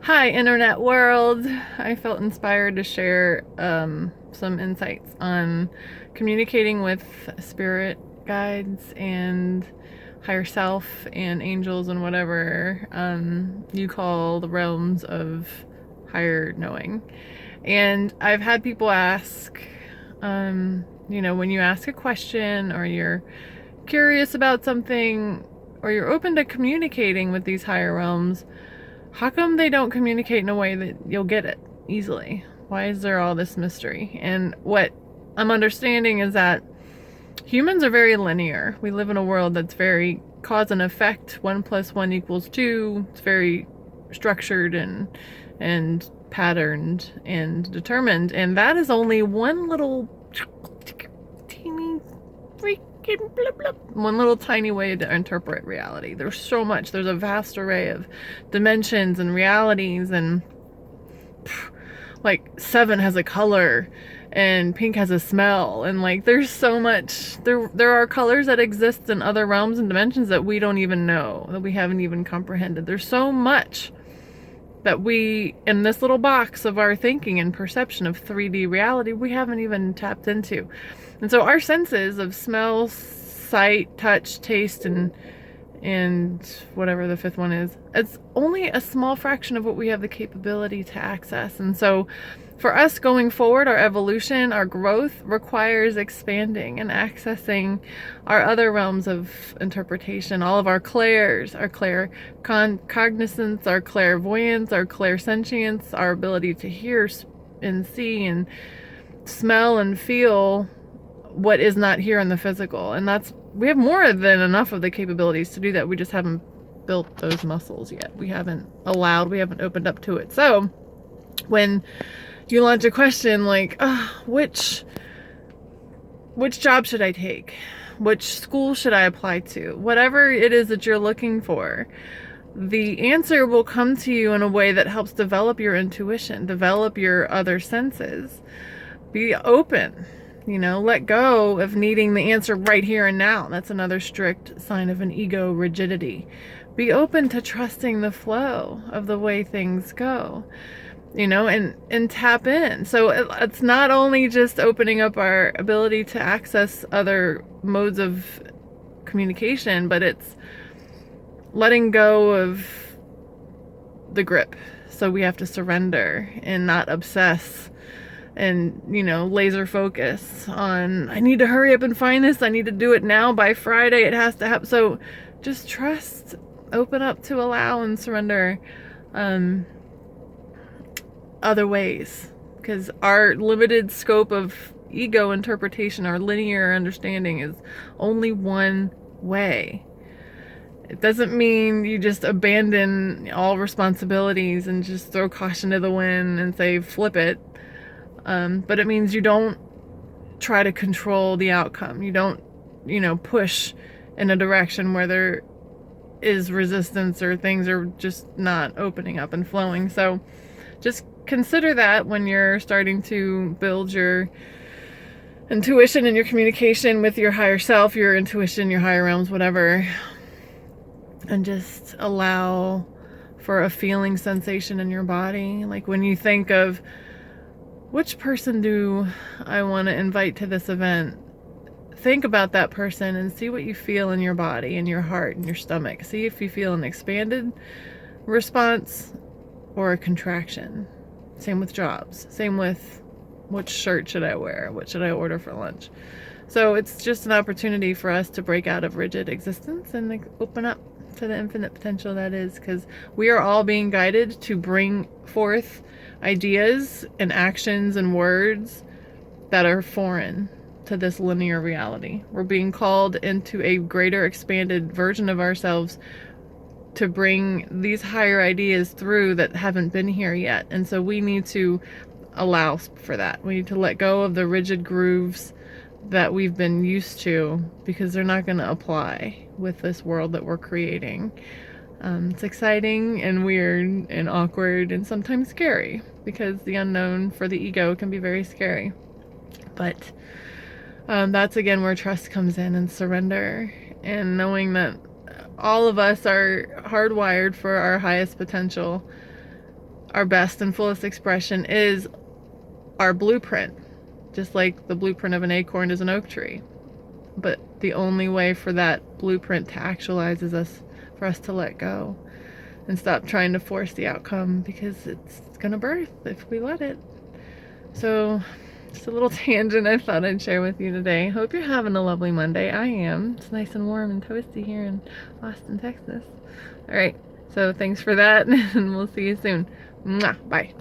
Hi, internet world. I felt inspired to share some insights on communicating with spirit guides and higher self and angels and whatever you call the realms of higher knowing. And I've had people ask, when you ask a question or you're curious about something or you're open to communicating with these higher realms, how come they don't communicate in a way that you'll get it easily? Why is there all this mystery? And what I'm understanding is that humans are very linear. We live in a world that's very cause and effect. 1 plus 1 equals 2. It's very structured and patterned and determined. And that is only one little teeny freaking blip blip, one little tiny way to interpret reality. There's so much. There's a vast array of dimensions and realities, and like 7 has a color and pink has a smell, and like there's so much. There are colors that exist in other realms and dimensions that we don't even know, that we haven't even comprehended. There's so much that we, in this little box of our thinking and perception of 3D reality, we haven't even tapped into. And so our senses of smell, sight, touch, taste, and whatever the 5th one is, it's only a small fraction of what we have the capability to access. And so for us going forward, our evolution, our growth requires expanding and accessing our other realms of interpretation, all of our clairs, our cognizance, our clairvoyance, our clairsentience, our ability to hear and see and smell and feel what is not here in the physical. And we have more than enough of the capabilities to do that. We just haven't built those muscles yet. We haven't opened up to it. So when you launch a question like, which job should I take? Which school should I apply to? Whatever it is that you're looking for, the answer will come to you in a way that helps develop your intuition, develop your other senses. Be open, let go of needing the answer right here and now. That's another strict sign of an ego rigidity. Be open to trusting the flow of the way things go. And tap in. So it's not only just opening up our ability to access other modes of communication, but it's letting go of the grip. So we have to surrender and not obsess and, laser focus on, I need to hurry up and find this. I need to do it now by Friday. It has to happen. So just trust, open up to allow and surrender other ways, because our limited scope of ego interpretation, our linear understanding, is only one way. It doesn't mean you just abandon all responsibilities and just throw caution to the wind and say flip it, but it means you don't try to control the outcome. You don't push in a direction where there is resistance or things are just not opening up and flowing. So just consider that when you're starting to build your intuition and your communication with your higher self, your intuition, your higher realms, whatever, and just allow for a feeling sensation in your body. Like when you think of, which person do I want to invite to this event? Think about that person and see what you feel in your body, in your heart, in your stomach. See if you feel an expanded response or a contraction. Same with jobs. Same with, which shirt should I wear? What should I order for lunch? So it's just an opportunity for us to break out of rigid existence and open up to the infinite potential that is, because we are all being guided to bring forth ideas and actions and words that are foreign to this linear reality. We're being called into a greater expanded version of ourselves to bring these higher ideas through that haven't been here yet. And so we need to allow for that. We need to let go of the rigid grooves that we've been used to, because they're not going to apply with this world that we're creating. It's exciting and weird and awkward and sometimes scary, because the unknown for the ego can be very scary. But that's again where trust comes in, and surrender, and knowing that all of us are hardwired for our highest potential our best and fullest expression is our blueprint, just like the blueprint of an acorn is an oak tree. But the only way for that blueprint to actualize is for us to let go and stop trying to force the outcome, because it's gonna birth if we let it. So just a little tangent I thought I'd share with you today. Hope you're having a lovely Monday. I am. It's nice and warm and toasty here in Austin, Texas. All right, so thanks for that, and we'll see you soon. Mwah, bye.